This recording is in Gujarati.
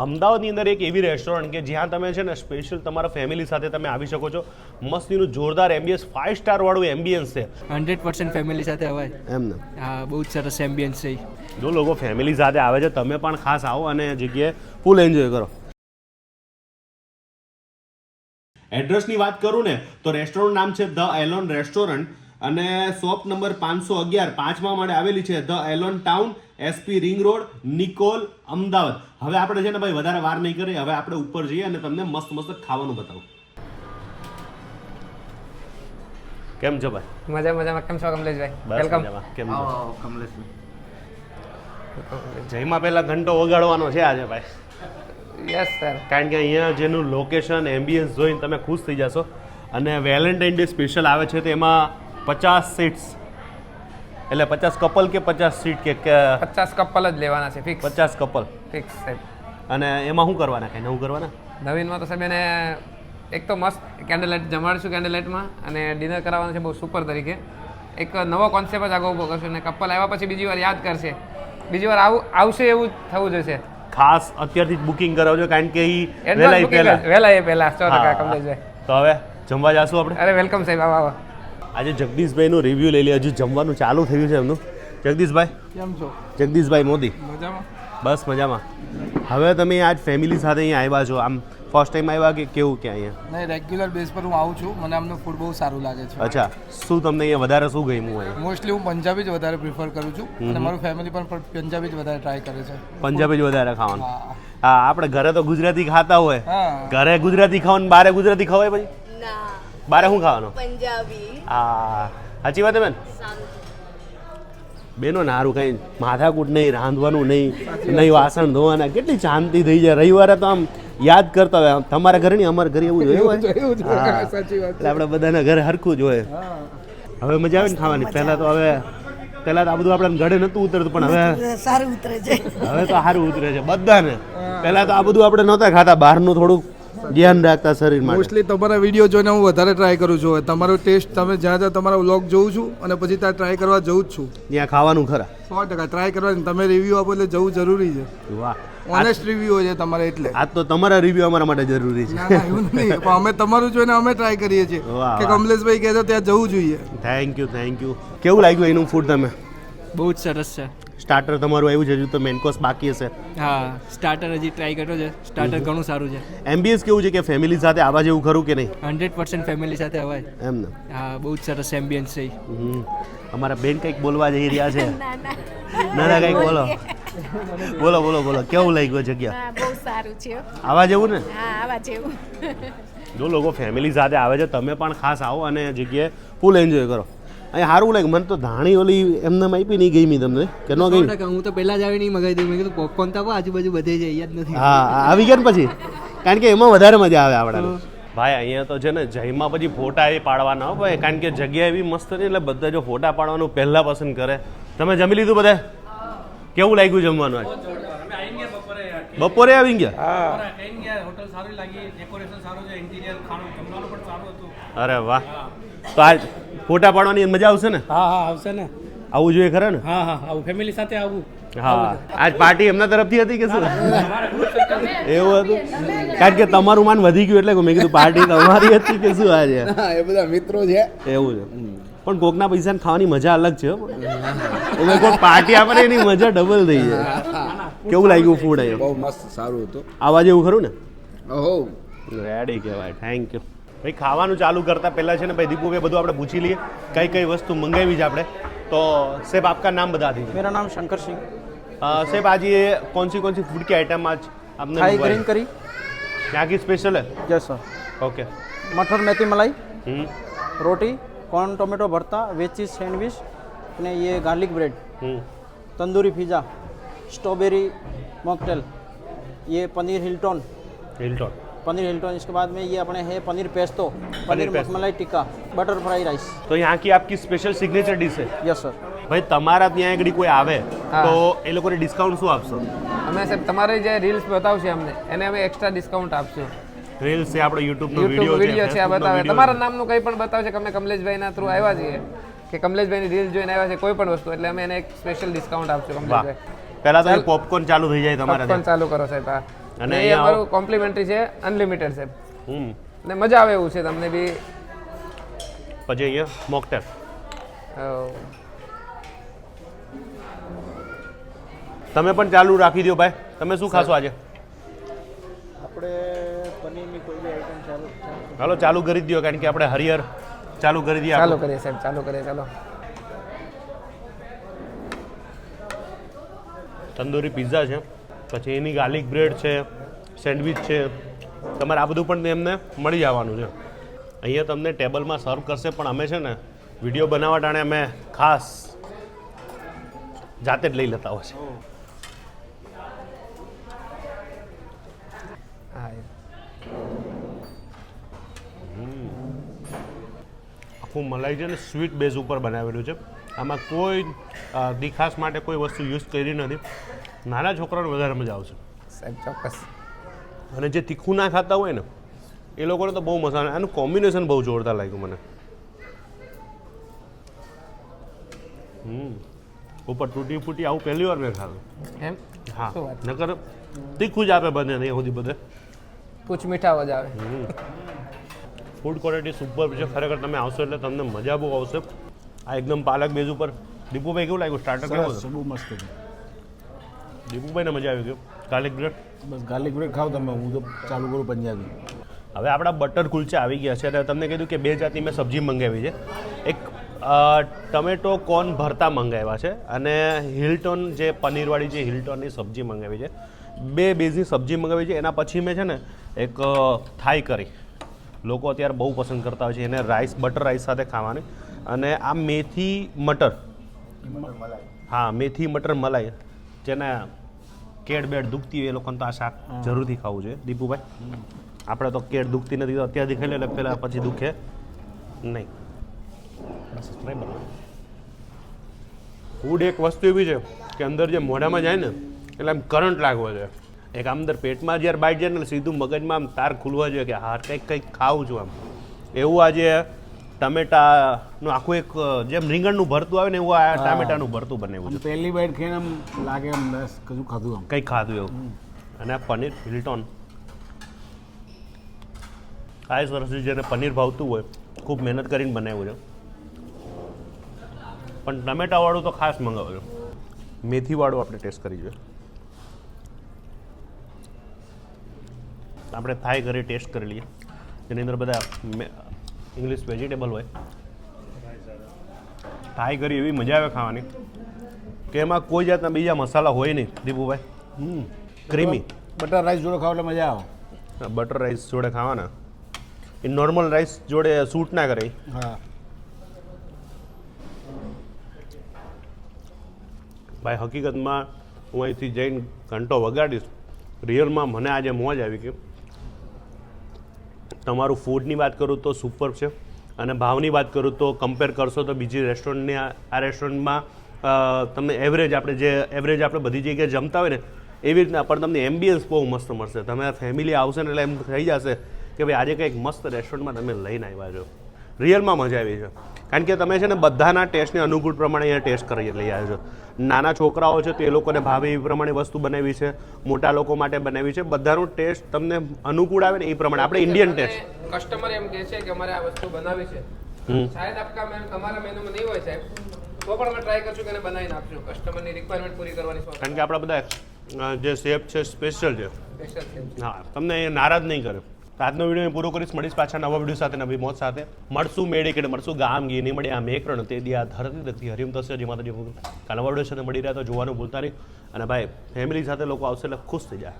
અમદાવાદની અંદર એક એવી રેસ્ટોરન્ટ કે જ્યાં તમે છે ને સ્પેશિયલ તમારા ફેમિલી સાથે તમે આવી શકો છો. મસ્તીનું જોરદાર એમ્બિયન્સ, 5 સ્ટાર વાળું એમ્બિયન્સ છે. 100% ફેમિલી સાથે અવાય એમ ને? હા, બહુ જ સરસ એમ્બિયન્સ છે. જો લોકો ફેમિલી સાથે આવે છે, તમે પણ ખાસ આવો અને જગ્યાએ ફૂલ એન્જોય કરો. એડ્રેસની વાત કરું ને તો રેસ્ટોરન્ટ નામ છે ધ એલોન રેસ્ટોરન્ટ અને શોપ નંબર 511 પાંચમા માળે આવેલી છે. The alone town, SP ring road, Nikol, Ahmedabad. હવે આપણે છે ને ભાઈ વધારે વાર નહીં કરીએ, હવે આપણે ઉપર જઈએ અને તમને મસ્ત મસ્ત ખાવાનું બતાવું. કેમ છો ભાઈ? મજામાં. કેમ છો કમલેશભાઈ? બસ વેલકમ. મજામાં. કેમ છો કમલેશભાઈ? જયમાં પહેલા ઘંટો વગાડવાનો છે આજે ભાઈ, યસ સર. કારણ કે અહીંયા જેનું લોકેશન, એમ્બિયન્સ જોઈને તમે ખુશ થઈ જશો. અને વેલેન્ટાઇન ડે સ્પેશિયલ આવે છે તો એમાં 50 સીટ્સ, એટલે 50 કપલ કે 50 સીટ કે 50 કપલ જ લેવાના છે, ફિક્સ 50 કપલ. ફિક્સ સાહેબ. અને એમાં શું કરવાના, કઈ નવું કરવાના? નવીનમાં તો સાહેબ એને એક તો મસ્ત કેન્ડલ લાઇટ જમાડીશું, કેન્ડલ લાઇટમાં, અને ડિનર કરાવવાનું છે બહુ સુપર તરીકે. એક નવો કોન્સેપ્ટ જ આગળ ઊભો કરશું અને કપલ આવ્યા પછી બીજી વાર યાદ કરશે, બીજી વાર આવશે એવું થવું જોઈએ. ખાસ અત્યારથી જ બુકિંગ કરાવજો, કારણ કે વહેલા એ પહેલા 100% કમલેશભાઈ. તો હવે જમવા જાશું આપણે. અરે વેલકમ સાહેબ, આવો. આજે જગદીશભાઈનું રિવ્યૂ લઈ લઈએ. હજુ જમવાનું ચાલુ થયું છે એમનું. જગદીશભાઈ કેમ છો? જગદીશભાઈ મોદી. મજામાં. બસ મજામાં. હવે તમે આજ ફેમિલી સાથે અહીંયા આવ્યા છો, આમ ફર્સ્ટ ટાઈમ આવ્યા કે કેવું કે અહીંયા? નહીં, રેગ્યુલર બેઝ પર હું આવું છું. મને આમનું ફૂડ બહુ સારું લાગે છે. અચ્છા, શું તમને અહીંયા વધારે શું ગમ્યું અહીંયા? મોસ્ટલી હું પંજાબી જ વધારે પ્રિફર કરું છું અને મારું ફેમિલી પણ પંજાબી જ વધારે ટ્રાય કરે છે. પંજાબી જ વધારે ખાવાનું? હા. હા, આપણે ઘરે તો ગુજરાતી ખાતા હોય. હા. ઘરે ગુજરાતી ખાવાનું, બારે ગુજરાતી ખવાય પછી? ના, બારે શું ખાવાનું? પંજાબી. હા, સાચી વાત બેન. બેનો નારું કઈ માથાકૂટ નહીં, રાંધવાનું નહીં વાસણ ધોવાના, કેટલી શાંતિ થઈ જાય. રવિવારે તો આમ યાદ કરતા હોય. તમારા ઘરે નહીં, અમારા ઘરે એવું જ હોય. સાચી વાત. એટલે આપણે બધાના ઘરે હરખું જ હોય. હવે મજા આવે ને ખાવાની. પહેલા તો આ બધું આપણે ગળે નતું ઉતરતું, પણ હવે સારું ઉતરે છે. હવે તો સારું ઉતરે છે બધાને. પહેલા તો આ બધું આપણે નહોતા ખાતા, બહારનું થોડુંક ધ્યાન રાખતા શરીર માટે. મોસ્ટલી તમારા વિડીયો જોઈને હું વધારે ટ્રાય કરું છું. તમારો ટેસ્ટ તમે જ્યાં તમારા વ્લોગ જોઉં છું અને પછી ત્યાં ટ્રાય કરવા જઉં જ છું. ત્યાં ખાવાનું ખરા 100% ટ્રાય કરવાની. તમે રિવ્યૂ આપો એટલે જવું જરૂરી છે. વાહ, ઓનેસ્ટ રિવ્યૂ હોય છે તમારે એટલે. આજ તો તમારા રિવ્યુ અમારા માટે જરૂરી છે. ના ના, એવું નહીં, પણ અમે તમારું જોઈને અમે ટ્રાય કરીએ છીએ વાહ, કે વાહ. કમલેશભાઈ કહે તો ત્યાં જવું જોઈએ. Thank you. કેવું લાગ્યું એનું ફૂડ તમે? બહુ જ સરસ છે. સ્ટાર્ટર તમારું આવ્યું છે, હજુ તો મેન કોર્સ બાકી હશે. હા, સ્ટાર્ટર હજી ટ્રાય કર્યો છે. સ્ટાર્ટર ઘણું સારું છે. એમ્બિયન્સ કેવું છે, કે ફેમિલી સાથે આવવા જેવું ખરું કે નહીં? 100% ફેમિલી સાથે અવાય. એમ ને? હા, બહુ જ સરસ એમ્બિયન્સ છે. અમારા બેન કંઈક બોલવા જઈ રહ્યા છે. ના ના કંઈક બોલો. કેવું લાગ્યું જગ્યા? હા, બહુ સારું છે. આવવા જેવું ને? હા, આવા જેવું. જો લોકો ફેમિલી સાથે આવે છે, તમે પણ ખાસ આવો અને જગ્યાએ ફૂલ એન્જોય કરો. અહીં સારું લાગે. મને તો ધાણી ઓલી એમને આપી નહીં ગઈ તમને કે ન ગઈ? હું તો પહેલા જ આવી નહીં મગાવી દઉં. મેં કીધું પોપકોર્ન તો આજુબાજુ બધે છે, યાદ નથી. હા, આવી ગયા ને પછી, કારણ કે એમાં વધારે મજા આવે આપણને. ભાઈ અહીંયા તો છે ને જયમાં પછી ફોટા એ પાડવાના હો ભાઈ, કારણ કે જગ્યા એવી મસ્ત નહીં, એટલે બધા જો ફોટા પાડવાનું પહેલા પસંદ કરે. તમે જમી લીધું બધા? કેવું લાગ્યું જમવાનું આજ? બપોરે આવી ગયા? અરે વાહ, તો આજ ફોટા પાડવાની મજા આવશે ને? હા આવશે ને. આવું જોઈએ ખરા ને? હા આવું ફેમિલી સાથે આવું. હા, આજ પાર્ટી એમના તરફથી હતી કે શું? એવું હતું? કારણ કે તમારું માન વધી ગયું એટલે મેં કીધું પાર્ટી તમારી હતી કે શું આજે? એ બધા મિત્રો છે. એવું છે. પણ કોકના પૈસાને ખાવાની મજા અલગ છે. કોઈ પાર્ટી આપે એની મજા ડબલ થઈ જાય. કેવું લાગ્યું ફૂડ અહીંયા? બહુ મસ્ત સારું હતું. આવા જેવું ખરું ને? ઓહો, રેડી કહેવાય. થેન્ક યુ ભાઈ. ખાવાનું ચાલુ કરતા પહેલા છે ને ભાઈ દીપુભાઈ બધું આપણે પૂછી લઈએ કઈ વસ્તુ મંગાવી છે આપણે. तो सेब आपका नाम बता दीजिए। मेरा नाम शंकर सिंह। सेब आज ये कौन सी फूड की आइटम आज आपने थाई ग्रीन करी यहाँ की स्पेशल है? Yes sir. ओके। मटर मेथी मलाई, रोटी, कॉर्न टोमेटो भरता, वेज चीज़ सैंडविच, अपने ये garlic bread, tandoori pizza, strawberry mocktail, ये पनीर हिल्टन, इसके बाद में ये अपने है पनीर पेस्टो, पनीर मलाई टिक्का, बटर फ्राई राइस। तो यहाँ की आपकी स्पेशल सिग्नेचर डिश है? Yes sir. भाई તમારા ત્યાં આગળ કોઈ આવે તો એ લોકોને ડિસ્કાઉન્ટ શું આપશો? અમે સાહેબ તમારી જે રીલ્સ બતાવશે અમને એને અમે એક્સ્ટ્રા ડિસ્કાઉન્ટ આપશું. રીલ્સ છે આપણો યુટ્યુબ નો વિડીયો છે આ બતાવે, તમારા નામનું કંઈ પણ બતાવશે કે અમે કમલેશભાઈના થ્રુ આવ્યા છીએ કે કમલેશભાઈની રીલ્સ જોઈને આવ્યા છે કોઈ પણ વસ્તુ, એટલે અમે એને એક સ્પેશિયલ ડિસ્કાઉન્ટ આપશું કમલેશભાઈ. પહેલા તો પોપકોર્ન ચાલુ થઈ જાય તમારે. પોપકોર્ન ચાલુ કરો સાહેબ. અને એ અહીંયા અમારું કોમ્પ્લિમેન્ટરી છે, અનલિમિટેડ છે હમ ને મજા આવે એવું છે તમને બી. પછી અહીંયા મોકટેલ. તમે પણ ચાલુ રાખી દો ભાઈ. તમે શું ખાશો આજે? આપણે પનીરની કોઈ બી આઈટમ ચાલુ હાલો ચાલુ કરી દો, કારણ કે આપણે હરિહર ચાલુ કરી દઈએ. ચાલુ કરીએ સાહેબ, ચાલુ કરીએ. ચાલો. તંદૂરી પિઝા છે, પછી એની ગાર્લિક બ્રેડ છે, સેન્ડવિચ છે, તમારે આ બધું પણ એમને મળી જવાનું છે. અહીંયા તમને ટેબલમાં સર્વ કરશે, પણ અમે છે ને વિડીયો બનાવવા ટાણે અમે ખાસ જાતે જ લઈ લેતા હોય છે. હા આખું મલાઈ છે ને સ્વીટ બેઝ ઉપર બનાવેલું છે. આમાં કોઈ તીખાસ માટે કોઈ વસ્તુ યુઝ કરી નથી. નાના છોકરાઓને વધારે મજા આવશે. સાહેબ ચોક્કસ. અને જે તીખું ના ખાતા હોય ને એ લોકોને તો બહુ મજા આવે. આનું કોમ્બિનેશન બહુ જોરદાર લાગ્યું મને. ઉપર તૂટી ફૂટી આવું પહેલી વાર મેં ખાધું. એમ હા, શું વાત? નકર તીખું જ આપે બધે અહીંયા સુધી બધે. પૂછ મીઠા જ આવે. ફૂડ ક્વોલિટી સુપર છે ખરેખર. તમે આવશો એટલે તમને મજા બહુ આવશે. આ એકદમ પાલક બેઝ ઉપર. દીપુભાઈ કેવું લાગ્યું? સ્ટાર્ટર કેવું હતું? બહુ મસ્ત છે. દીપુભાઈને મજા આવી ગયું. ગાર્લિક બ્રેડ, બસ ગાર્લિક બ્રેડ ખાવ તમે, હું તો ચાલુ કરું પંજાબી. હવે આપણા બટર કુલચા આવી ગયા છે. અને તમને કીધું કે 2 જાતની મેં સબ્જી મંગાવી છે. એક ટમેટો કોર્ન ભરતા મંગાવ્યા છે, અને હિલ્ટોન જે પનીરવાળી જે હિલ્ટોનની સબ્જી મંગાવી છે. 2 બેઝની સબ્જી મંગાવી છે. એના પછી મેં છે ને એક થાઈ કરી લોકો અત્યારે બહુ પસંદ કરતા હોય છે, એને રાઈસ બટર રાઈસ સાથે ખાવાની. અને આ મેથી મટર, હા મેથી મટર મલાઈ, જેને કેડ બેડ દુખતી હોય એ લોકોને તો આ શાક જરૂરથી ખાવું જોઈએ. દીપુભાઈ, આપણે તો કેડ દુખતી નથી તો અત્યારથી ખાઈ લે એટલે પહેલાં પછી દુખે નહીં. ફૂડ એક વસ્તુ એવી છે કે અંદર જે મોઢામાં જાય ને એટલે આમ કરંટ લાગવો જોઈએ. એક આમ અંદર પેટમાં જ્યારે બાઈટ જાય ને સીધું મગજમાં આમ તાર ખુલવા જોઈએ કે હા કંઈક ખાવું છું આમ. એવું આજે ટમેટાનું આખું એક જેમ રીંગણનું ભરતું આવે ને એવું આ ટામેટાનું ભરતું બનાવ્યું છે. પહેલી બાઈટ ખાઈને આમ લાગે આમ બસ કશું ખાધું આમ. કંઈક ખાધું એવું. અને આ પનીર હિલ્ટોન આ સરસ છે. જેને પનીર ભાવતું હોય ખૂબ મહેનત કરીને બનાવ્યું છે. પણ ટમેટાવાળું તો ખાસ મંગાવજો. મેથીવાળું આપણે ટેસ્ટ કરી જોઈએ. આપણે થાઈ ઘરે ટેસ્ટ કરી લઈએ, જેની અંદર બધા ઇંગ્લિશ વેજીટેબલ હોય. થાઈ કરી એવી મજા આવે ખાવાની કે એમાં કોઈ જાતના બીજા મસાલા હોય નહીં. દીપુભાઈ, ક્રીમી બટર રાઈસ જોડે ખાવ એટલે મજા આવે. બટર રાઈસ જોડે ખાવાના, એ નોર્મલ રાઈસ જોડે સૂટ ના કરે. હા, ભાઈ હકીકતમાં હું અહીંથી જઈને ઘંટો વગાડીશ. રિયલમાં મને આજે મોજ આવી ગઈ. તમારું ફૂડની વાત કરું તો સુપર છે, અને ભાવની વાત કરું તો કમ્પેર કરશો તો બીજી રેસ્ટોરન્ટની આ રેસ્ટોરન્ટમાં તમને એવરેજ આપણે બધી જગ્યાએ જમતા હોય ને એવી રીતના પણ તમને એમ્બિયન્સ બહુ મસ્ત મળશે. તમે ફેમિલી આવશે ને એટલે એમ થઈ જશે કે ભાઈ આજે કંઈક મસ્ત રેસ્ટોરન્ટમાં તમે લઈને આવ્યા છો. રિયલમાં મજા આવી છે, કારણ કે તમે છે ને બધાના ટેસ્ટને અનુકૂળ પ્રમાણે અહીંયા ટેસ્ટ કરી લઈ આવ્યા છો. નાના છોકરાઓ છે તો એ લોકોને ભાવે એ પ્રમાણે વસ્તુ બનાવી છે, મોટા લોકો માટે બનાવી છે. બધાનો ટેસ્ટ તમને અનુકૂળ આવે ને એ પ્રમાણે. આપણે ઇન્ડિયન ટેસ્ટ. કસ્ટમર એમ કહે છે કે અમારે આ વસ્તુ બનાવી છે, શાયદ તમારા મેનુમાં નહીં હોય સાહેબ, તો પણ અમે ટ્રાય કરશું કે એને બનાવીને આપશું. કસ્ટમરની રિક્વાયરમેન્ટ પૂરી કરવાની છે. કારણ કે આપણા બધા જે શેફ છે સ્પેશિયલ છે. હા, તમને એ નારાજ નહીં કરે. આજનો વિડીયો પૂરો કરીશ. મળીશ પાછા નવા વિડીયો સાથે, નવી મોજ સાથે. મળશું મેળે કે મળશું ગામ ગી નહીં મળે આ મેકરણ તે દી આ ધરતી નથી હરિમ થશે. જે માતાજી કાલ નવા વિડીયો સાથે મળી રહ્યા તો જોવાનું ભૂલતા નહીં. અને ભાઈ ફેમિલી સાથે લોકો આવશે એટલે ખુશ થઈ જાય.